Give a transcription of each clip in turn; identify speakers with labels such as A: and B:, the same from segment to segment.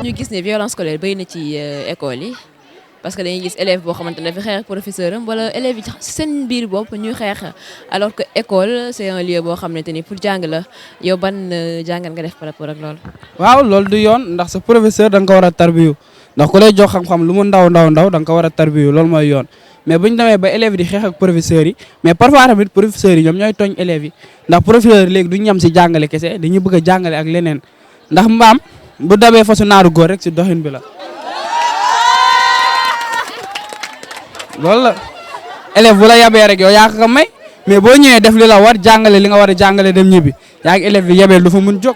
A: ñu gis ne violence scolaire bëri na ci école yi parce que dañuy gis élève boo xamante ne dafa xeex ak professeur am wala élèves yi seen biir bopp ñuy xeex alors que école c'est un lieu boo xamante ni pour jàng la yow ban jàngat nga def par rapport ak loolu.
B: waaw loolu du yoon ndax sa professeur da nga ko war a tarbiyu ndax ku lay jox xam-xam lu mu ndaw da nga ko war a tarbiyu loolu mooy yoon mais bu ñu demee ba élèves di xeex ak professeurs yi mais parfois tamit professeurs yi ñoom ñooy tooñ élèves yi ndax professeur léegi du ñu ñam si jàngale kese dañuy bëgg a jàngale ak leneen ndax mbaam bu dabee fasu naaru góor rek si doxin bi la. loolu la élève bu la yabee rek yow yaa ko may mais boo ñëwee def li la war jàngale li nga war a jàngale dem ñibbi yaa ngi élève bi yabee du fa mun jóg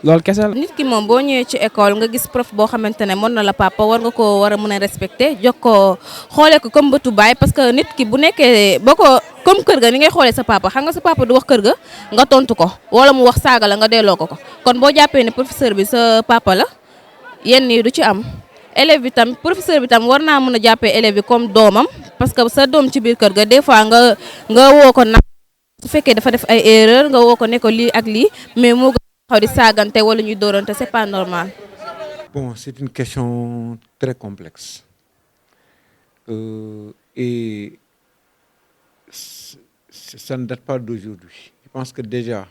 B: loolu kese la.
C: nit ki moom boo ñëwee ci école nga gis prof boo xamante ne mën na la papa war nga ko war a mën a respecté jox ko xoolee ko comme bëtu baay parce que nit ki bu nekkee boo ko comme kër ga ni ngay xoolee sa papa xam nga sa papa du wax kër ga nga tontu ko wala mu wax saaga la nga delloo ko kon boo jàppee ne professeur bi sa papa la yenn yi du ci am. élève bi tam professeur bi tam war naa mën a jàppee élève bi comme doomam parce que sa doom ci biir kër ga des fois nga woo ko nag su fekkee dafa def ay erreur nga woo ko ne ko lii ak lii mais moo gën a xaw di saagante wala ñuy dóorante c'est pas normal.
D: Bon, c'est une question très complexe et ça ne date pas d'aujourd'hui. Je pense que déjà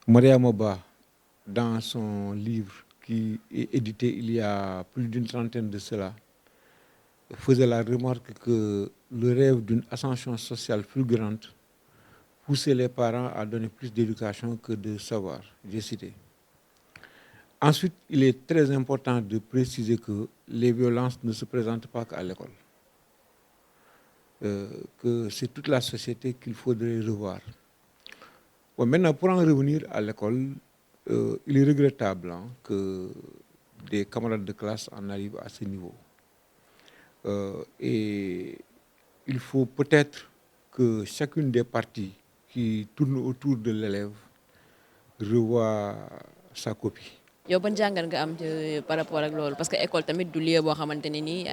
D: Mariama Ba dans son livre qui est édité il y a plus d'une trentaine de cela, faisait la remarque que le rêve d'une ascension sociale plus grande poussait les parents à donner plus d'éducation que de savoir. J'ai cité. Ensuite, il est très important de préciser que les violences ne se présentent pas qu'à l'école. Que c'est toute la société qu'il faudrait revoir. Bon, maintenant, pour en revenir à l'école, il est regrettable que des camarades de classe en arrivent à ce niveau. Et il faut peut-être que chacune des parties qui tournent autour de l'élève revoie sa copie.
A: yow ban jàngat nga am par rapport ak loolu parce que école tamit du lieu boo xamante ne nii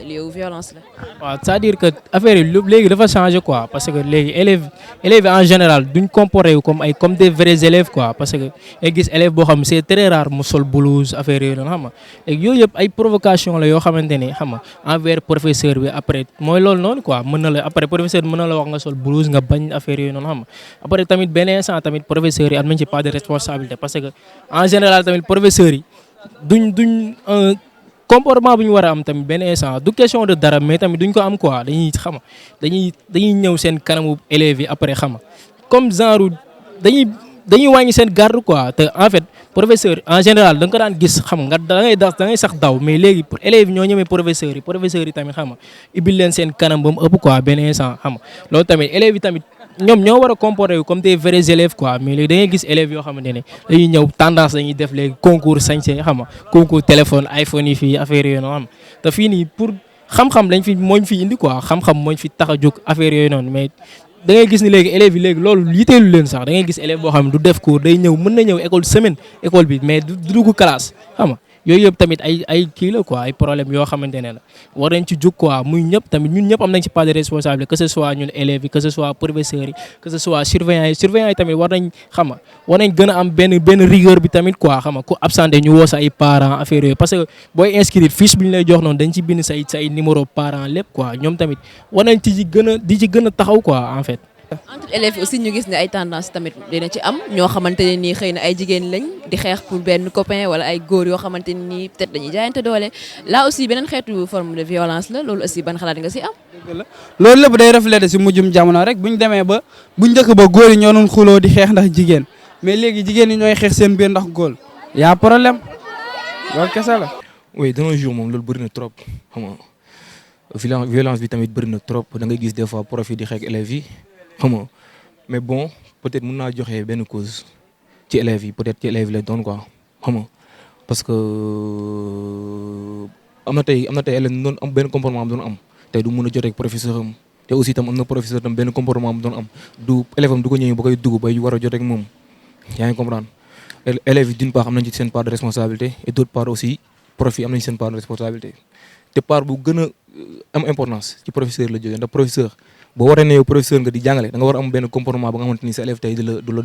A: lieu violence la.
E: waaw c'est-à-dire que affaire yi léegi dafa changé quoi parce que léegi élèves en général duñ comporté wu comme des vrais élèves quoi parce que ay gis élève boo xam c'est très rare mu sol blouse affaire yooyu noonu xam nga léegi yooyu yëpp ay provocation la yoo xamante ni xam nga envers professeur bi après mooy loolu noonu quoi mën na la après professeur bi mën na la wax nga sol blouse nga bañ affaire yooyu noonu xam nga après tamit benn instant tamit professeurs yi am nañ ci pas de responsabilité parce que en général tamit professeurs yi duñ comportement bu ñu war a am tamit benn instant du question de dara mais tamit duñ ko am quoi dañuy xam dañuy ñëw seen kanamu élèves yi après xam comme genre dañuy wàññi seen garde quoi te en fait professeur en général da nga ko daan gis xam nga da ngay sax daw mais léegi pour élèves yi ñoo ñemee professeurs yi tamit xam nga ibil leen seen kanam ba mu ëpp quoi benn instant xam nga loolu tamit élèves yi tamit ñoom ñoo war a comporter comme des vrais élèves quoi mais léegi da ngay gis élèves yoo xamante ne dañuy ñëw tendance dañuy def léegi concours sañse xam nga concours téléphone iPhone yi fii affaire yooyu noonu xam te fii nii pour xam-xam mooñ fi indi quoi xam-xam mooñ fi tax a jóg affaire yooyu noonu mais da ngay gis ni léegi élèves yi léegi loolu yiteelu leen sax da ngay gis élève boo xam ne du def cours day ñëw mën na ñëw école bi mais du dugg classe xam nga yooyu yëpp tamit ay kii la quoi ay problème yoo xamante ne la war nañ ci jóg quoi muy ñëpp tamit ñun ñëpp am nañ ci part de responsabilité que ce soit ñun élèves yi que ce soit professeurs yi que ce soit surveillants yi tamit war nañ gën a am benn rigueur bi tamit quoi xam nga ku absenté ñu woo sa ay parents affaire yooyu parce que booy inscrire fiche bi ñu lay jox noonu dañ ci bind say numéro parents lépp quoi ñoom tamit war nañ di ci gën a taxaw quoi en fait.
A: entre élèves yi aussi ñu gis ne ay tendance tamit dina ci am ñoo xamante ne nii xëy na ay jigéen lañ di xeex pour benn copain wala ay góor yoo xamante ne nii peut-être dañuy jaayante doole là aussi beneen xeetu forme de violence la loolu aussi ban xalaat nga si am.
B: loolu lépp day refléter si mujjum jamono rek bu ñu demee ba bu njëkk ba góor yi ñoo doon xuloo di xeex ndax jigéen mais léegi jigéen ñi ñooy xeex seen biir ndax góor y'a problème loolu kese la.
F: oui de nos jours moom loolu bëri na trop xam nga violence bi tamit bëri na trop da ngay gis des fois profit di xeex élèves yi. xam nga mais bon peut-être mën naa joxe benn cause ci élèves yi peut-être ci élèves yi lay doon quoi xam nga parce que am na tey élève doon am benn comportement am doon am tey du mën a jotee ak professeur am te aussi tam am na professeur tam benn comportement am doon am du élève am du ko ñëw ba koy dugg bay war a jotee ak moom yaa ngi comprendre élèves yi d'une part am nañ ci seen part de responsabilité et d'autre part aussi prof yi am nañ seen part de responsabilité te part bu gën a am importance ci professeur la jógee ndax professeur boo waree ne yow professeur nga di jàngale da nga war a am benn comportement ba nga xamante ni sa élève tey du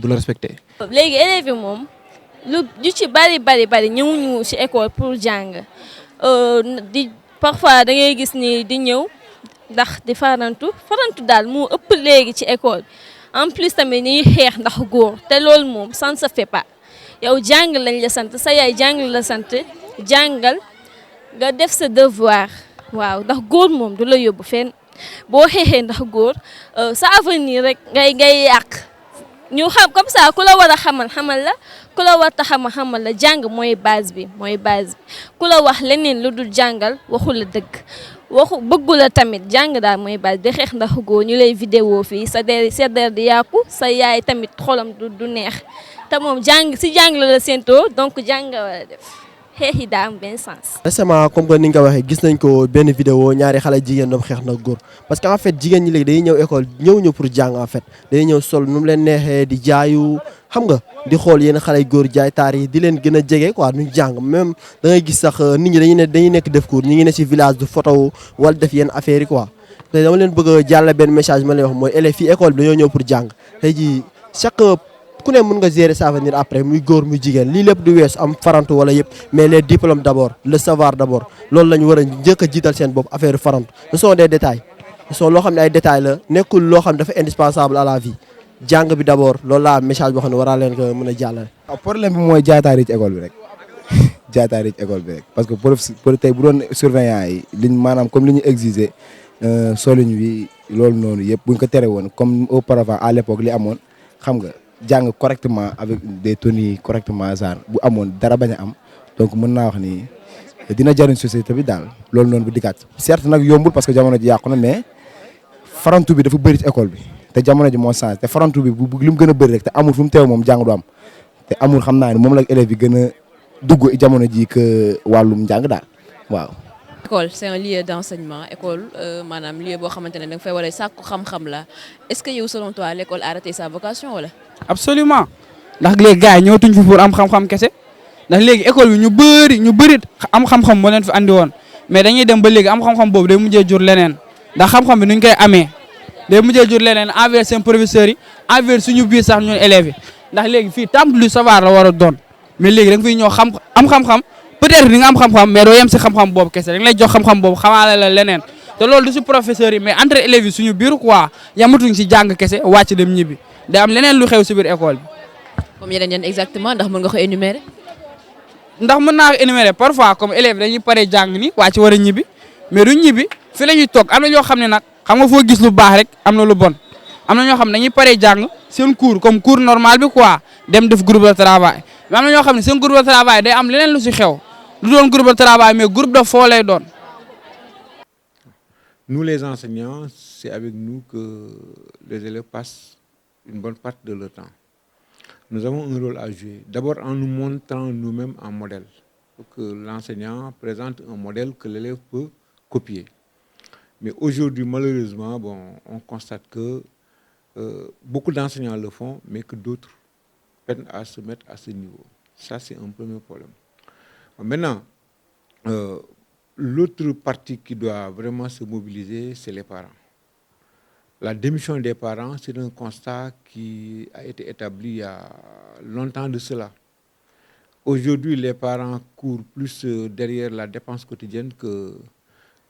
F: la respecté.
G: léegi élèves yi moom lu ci bari ñëwuñu ci école pour jàng di parfois da ngay gis ni di ñëw ndax di farantu daal moo ëpp léegi ci école en plus tamit ñuy xeex ndax góor te loolu moom ça ne se fait pas yow jàng lañ la sant sa yaay jàng la sant jàngal nga def sa devoir waaw ndax góor moom du la yóbbu fenn boo xeexee ndax góor sa avenir rek ngay yàq ñu xam comme ça ku la war a xamal la ku la war a xamal la jàng mooy base bi ku la wax leneen lu dul jàngal waxu la dëgg bëggu la tamit jàng daal mooy base di xeex ndax góor ñu lay vidéo fii sa der di yàqu sa yaay tamit xolam du neex te moom jàng la séentoo donc jàng war a def xeex yi daa am benn sens.
H: récemment comme que ni nga ko waxee gis nañ ko benn vidéo ñaari xale jigéen doom xeex na góor parce que en fait jigéen ñi léegi dañuy ñëw école ñëw pour jàng en fait dañuy ñëw sol nu mu leen neexee di jaayu xam nga di xool yenn xale góor jaay taar yi di leen gën a jege quoi duñ jàng même da ngay gis sax nit ñi dañuy nekk def cours ñi ngi ne ci village du photo wala def yenn affaires yi quoi te dama leen bëgg a jàll benn message ma leen wax mooy élèves fii école bi dañoo ñëw pour jàng tey jii chaque ku ne mën nga gérer sa avenir après muy góor muy jigéen lii lépp du wees am farantu wala yëpp mais les diplômes d'abord le savoir d'abord loolu la ñu war a njëkk a jiital seen bopp affaire farantu ce sont des détails loo xam ne ay détails la nekkul loo xam ne dafa indispensable à la vie jàng bi d'abord loolu laa message boo xam ne waraa leen ko mën a jàllale.
I: waaw problème bi mooy jaataari ci école bi rek jaataari ci école bi rek parce que pour tey bu doon surveillant yi liñ maanaam comme li ñu exiger soluñ wi loolu noonu yëpp buñ ko tere woon comme auparavant à l'époque li amoon xam nga. jàng correctement avec des tenues correctement genre bu amoon dara bañ a am donc mën naa wax ni dina jariñ société bi daal loolu noonu bu dikkaat certes nag yombul parce que jamono ji yàqu na mais farantu bi dafa bëri ci école bi te jamono ji moo changé te farantu bi bu li mu gën a bëri rek te amul fu mu teew moom jàng du am te amul xam naa ni moom la élèves yi gën a dugg jamono ji que wàllum njàng daal waaw.
A: école c'est un lieu d'enseignement école maanaam lieu boo xamante ne da nga fay war a sàkku xam-xam la est-ce que yow selon toi l'école a raté sa vocation wala.
B: absolument ndax léegi gars yi ñëwatuñ fi pour am xam-xam kese ndax léegi école bi ñu bëri am xam-xam moo leen fi andi woon mais dañuy dem ba léegi am xam-xam boobu day mujjee jur leneen ndax xam-xam bi nuñ koy amee day mujjee jur leneen envers seen professeurs yi envers suñu biir sax ñun élèves yi ndax léegi fii temple du savoir la war a doon mais léegi da nga fiy ñëw am xam-xam peut-être di nga am xam-xam mais doo yem si xam-xam boobu kese dañ lay jox xam-xam boobu xamaale la leneen te loolu du si professeurs yi mais entre élèves yi suñu biir quoi yamatuñ si jàng kese wàcc dem ñibbi day am leneen lu xew si biir école bi.
A: comme yeneen exactement ndax mën nga ko énumérer.
B: ndax mën naa ko énumérer parfois comme élèves dañuy pare jàng ni wàcc war a ñibbi mais duñ ñibbi fi la ñuy toog am na ñoo xam ne nag xam nga foo gis lu baax rek am na lu bon am na ñoo xam ne dañuy pare jàng seen cours comme cours normal bi quoi dem def groupe de travail mais am na ñoo xam ne seen groupe de travail day am leneen lu si xew lu doon groupe de travail mais groupe de foo lay doon.
D: Nous les enseignants, c'est avec nous que les élèves passent une bonne partie de leur temps. Nous avons un rôle à jouer. D'abord en nous montrant nous-mêmes en modèle, pour que l'enseignant présente un modèle que l'élève peut copier. Mais aujourd'hui, malheureusement, on constate que beaucoup d'enseignants le font, mais que d'autres peinent à se mettre à ce niveau. Ça, c'est un premier problème. Maintenant, l'autre partie qui doit vraiment se mobiliser, c'est les parents. La démission des parents, c'est un constat qui a été établi il y a longtemps de cela. Aujourd'hui, les parents courent plus derrière la dépense quotidienne que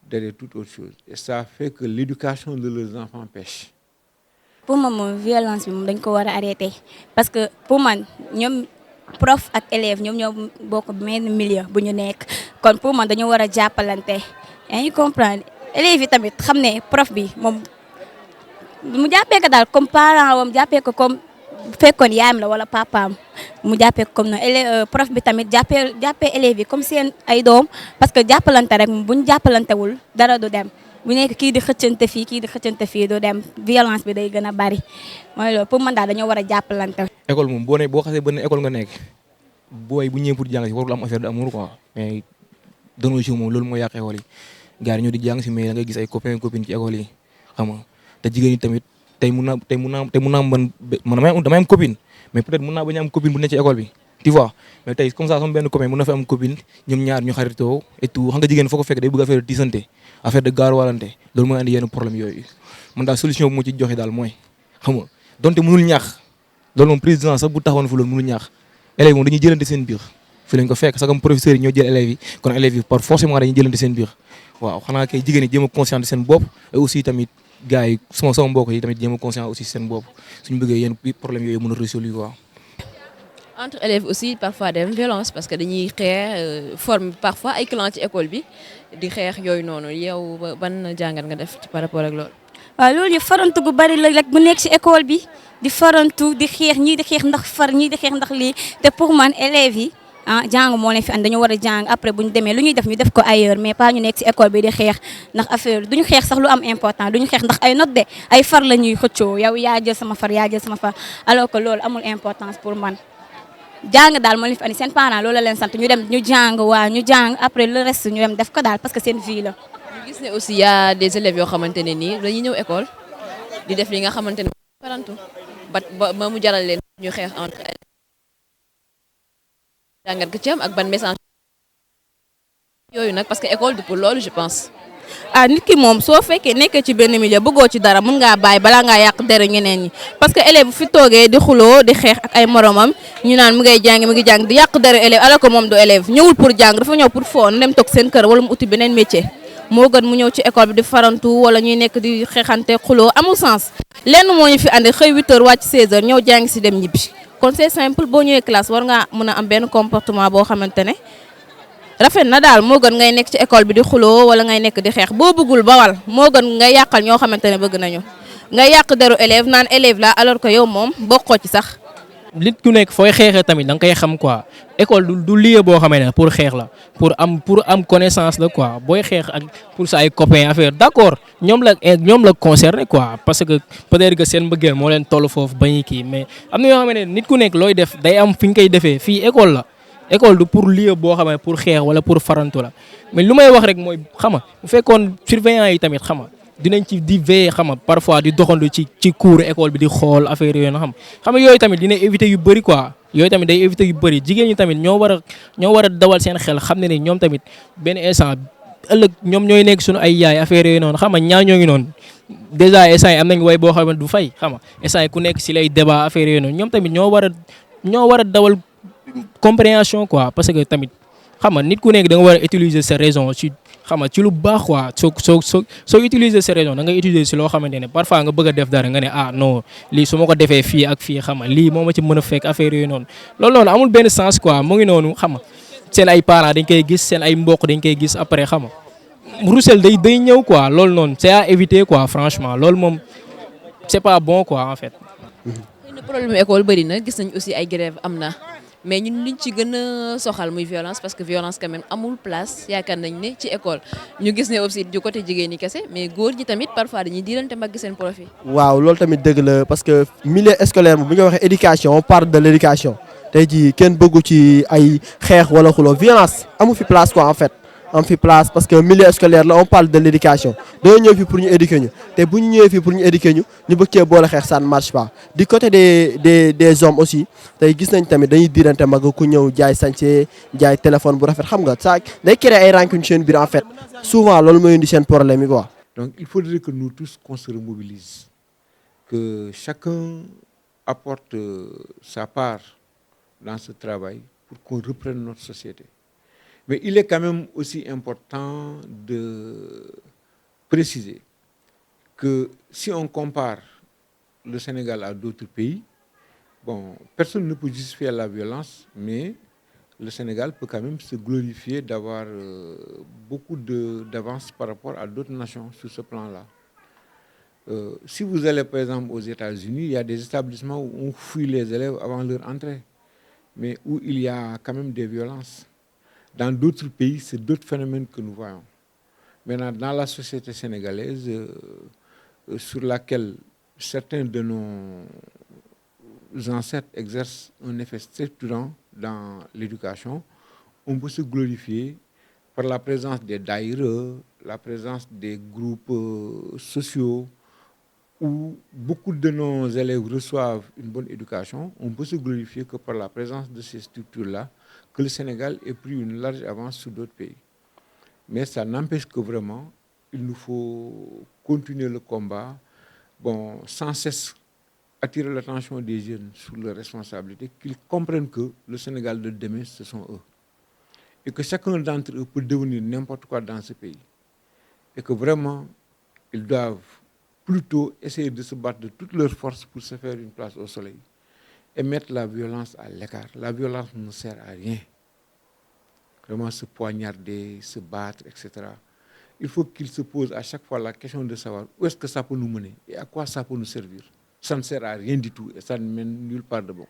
D: derrière toute autre chose. Et ça fait que l'éducation de leurs enfants pêche.
J: Pour moi, la violence, il faut arrêter. Parce que pour moi, prof ak élève ñoom ñoo bokk benn milieu bu ñu nekk kon pour man dañu war a jàppalante yaa ngi comprendre élèves yi tamit xam ne prof bi moom mu jàppee ko daal comme parent wam jàppee ko comme fekkoon yaayam la wala papaam mu jàppee ko comme noonu élève prof bi tamit jàppee élèves yi comme seen ay doom parce que jàppalante rek bu ñu jàppalantewul dara du dem bu nekk kii di xëccante fii kii di xëccante fii du dem violence bi day gën a bari mooy loolu pour man daal dañoo war a jàppalante.
F: école moom boo xasee ba ne école nga nekk booy bu ñëwee pour jàng si warul am affaire d'amour quoi mais de nos jours moom loolu moo yàq école yi gars yi ñoo di jàng si mais da ngay gis ay copains copines ci école yi xam nga te jigéen ñi tamit tey mun naa man damay am copine mais peut-être mun naa bañ a am copine bu nekk ci école bi tu vois mais tey comme ça sama benn copain mun na fa am copine ñoom ñaar ñu xaritoo et tout xam nga jigéen foo ko fekk day bëgg affaire de tiisante affaire de gaaru walante loolu mooy andi yenn problème yooyu man daal solution bu mu ci joxe daal mooy xam nga donte mënul ñaax loolu moom président sax bu taxawoon fu loolu mënul ñaax élèves yi moom dañuy jëlante seen biir fi lañ ko fekk sax comme professeurs yi ñoo jël élèves yi kon élèves yi par forcément dañuy jëlante seen biir waaw xanaa kay jigéen ñi jéem a conscient seen bopp et aussi tamit gars yi sama mbokk yi tamit jéem a conscient aussi seen bopp suñu bëggee yéen problème yooyu mën a résoudre quoi.
A: entre élèves aussi parfois dem violence parce que dañuy xeex forme parfois ay clan ci école bi di xeex yooyu noonu yow ban jàngat nga def ci par rapport ak loolu.
J: waaw loolu yëpp farantu gu bari la rek bu nekk ci école bi di farantu di xeex ñii di xeex ndax far ñii di xeex ndax lii te pour man élèves yi jàng moo leen fi and dañu war a jàng après bu ñu demee lu ñuy def ñu def ko ailleurs mais pas ñu nekk ci école bi di xeex ndax affaire duñu xeex sax lu am important duñu xeex ndax ay note de ay far la ñuy xëccoo yow yaa jël sama far yaa jël sama far alors que loolu amul importance pour man. jàng daal moo leen fi andi seen parents loolu la leen sant ñu dem ñu jàng ñu jàng après le reste ñu dem def ko daal parce que seen vie la.
A: ñu gis ne aussi y a des élèves yoo xamante ne nii dañuy ñëw école di def li nga xamante ne parantu ba mu jaral leen ñu xeex entre élèves jàngat ga ci am ak ban message yooyu nag parce que école du pour loolu je pense.
C: nit ki moom soo fekkee nekkee ci benn milieu bëggoo ci dara mën ngaa bàyyi balaa ngaa yàq dara ñeneen ñi parce que élève bu fi toogee di xuloo di xeex ak ay moromam ñu naan mu ngi jàng di yàq dara élève alors que moom du élève ñëwul pour jàng dafa ñëw pour foo dem toog seen kër wala mu uti beneen métier moo gën mu ñëw ci école bi di farantu wala ñuy nekk di xeexante xuloo amul sens lenn moo ñu fi andi xëy 8h wàcc 16h ñëw jàng si dem ñibbi kon c'est simple boo ñëwee classe war ngaa mën a am benn comportement boo xamante ne rafet na daal moo gën ngay nekk ci école bi di xuloo wala ngay nekk di xeex boo bëggul bawal moo gën ngay yàqal ñoo xamante ne bëgg nañu nga yàq deru élève naan élève la alors que yow moom bokkoo ci sax.
E: nit ku nekk fooy xeexee tamit da nga koy xam quoi école du lieu boo xamee ne pour xeex la pour am connaissance la quoi booy xeex ak pour sa ay copains affaire d'accord ñoom la concerné quoi parce que peut-être que seen mbëggeel moo leen toll foofu ba ñuy kii mais am na yoo xam ne nit ku nekk looy def day am fi nga koy defee fii école la. école du pour lieu boo xam ne pour xeex wala pour farantu la mais lu may wax rek mooy xam nga bu fekkoon surveillant yi tamit xam nga dinañ ci di veiller xam nga parfois di doxandu ci cours école bi di xool affaire yooyu na xam nga yooyu tamit dina éviter yu bëri quoi yooyu tamit day éviter yu bëri jigéen ñi tamit ñoo war a dawal seen xel xam ne ne ñoom tamit benn instant ëllëg ñoom ñooy nekk suñu ay yaay affaire yooyu noonu xam nga ñaa ñoo ngi noonu déjà instant yi am nañ way boo xam ne du fay xam nga instant yi ku nekk si lay débat affaire yooyu noonu ñoom tamit ñoo war a dawal compréhension quoi parce que tamit xam nga nit ku nekk da nga war a utiliser sa raison ci xam nga ci lu baax quoi soo utiliser sa raison da ngay utiliser si loo xamante ne parfois nga bëgg a def dara nga ne non lii su ma ko defee fii ak fii xam nga lii moo ma ci mën a fekk affaire yooyu noonu loolu noonu amul benn sens quoi mu ngi noonu xam nga seen ay parents dañ koy gis seen ay mbokk dañ koy gis après xam nga Roussel day ñëw quoi loolu noonu c'est à éviter quoi franchement loolu moom c'est pas bon quoi en fait.
A: problème école bëri na gis nañ aussi ay grève am na. mais ñun liñ ci gën a soxal muy violence parce que violence quand même amul place yaakaar nañ ne ci école ñu gis ne aussi du côté jigéen ñi kese mais góor ñi tamit parfois dañuy diirante mbagg seen profit.
H: waaw loolu tamit dëgg la parce que milieu scolaire bu ñu waxee éducation on parle de l'éducation tey jii kenn bëggu ci ay xeex wala xuloo violence amu fi place quoi en fait am fi place parce que milieu scolaire là on parle de l'éducation dañoo ñëw fi pour ñu éduquer ñu te bu ñu ñëwee fii pour ñu éduquer ñu bëgg cee boole xeex ça ne marche pas du côté des hommes aussi tey gis nañ tamit dañuy diirante mag ku ñëw jaay sañse jaay téléphone bu rafet xam nga ça day créer ay rancune seen biir en fait souvent loolu mooy indi seen problème yi quoi.
D: Donc il faudrait que nous tous qu'on se remobilise que chacun apporte sa part dans ce travail pour qu'on reprenne notre société. Mais il est quand même aussi important de préciser que si on compare le Sénégal à d'autres pays, bon, personne ne peut justifier la violence, mais le Sénégal peut quand même se glorifier d'avoir beaucoup d'avance par rapport à d'autres nations sur ce plan-là. Si vous allez par exemple aux États-Unis, il y a des établissements où on fouille les élèves avant leur entrée, mais où il y a quand même des violences. Dans d'autres pays, c'est d'autres phénomènes que nous voyons. Maintenant, dans la société sénégalaise, sur laquelle certains de nos ancêtres exercent un effet structurant dans l'éducation, on peut se glorifier par la présence des daïres, la présence des groupes sociaux, où beaucoup de nos élèves reçoivent une bonne éducation. On peut se glorifier que par la présence de ces structures-là, que le Sénégal ait pris une large avance sur d'autres pays. Mais ça n'empêche que vraiment, il nous faut continuer le combat, bon, sans cesse attirer l'attention des jeunes sur leurs responsabilités, qu'ils comprennent que le Sénégal de demain, ce sont eux. Et que chacun d'entre eux peut devenir n'importe quoi dans ce pays. Et que vraiment, ils doivent plutôt essayer de se battre de toutes leurs forces pour se faire une place au soleil et mettre la violence à l'écart. La violence ne sert à rien. Vraiment se poignarder, se battre, etc. Il faut qu'ils se posent à chaque fois la question de savoir où est-ce que ça peut nous mener et à quoi ça peut nous servir. Ça ne sert à rien du tout et ça ne mène nulle part de bon.